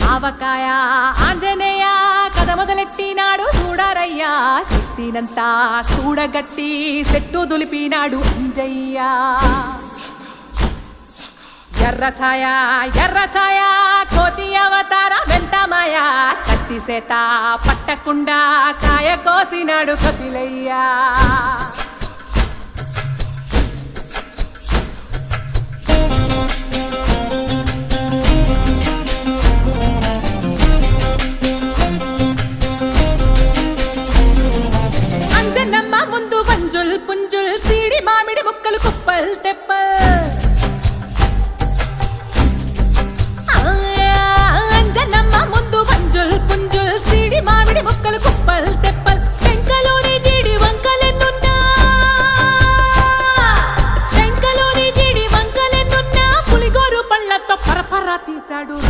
ఆవకాయ ఆంజనేయ కథ మొదలెట్టినాడు చూడరయ్యా శక్తినంతా కూడగట్టి చెట్టు దులిపినాడు అంజయ్య ఎర్ర ఛాయ కోతి అవతార వెంటమాయ కత్తి సేత పట్టకుండా కాయ కోసినాడు కపిలయ్య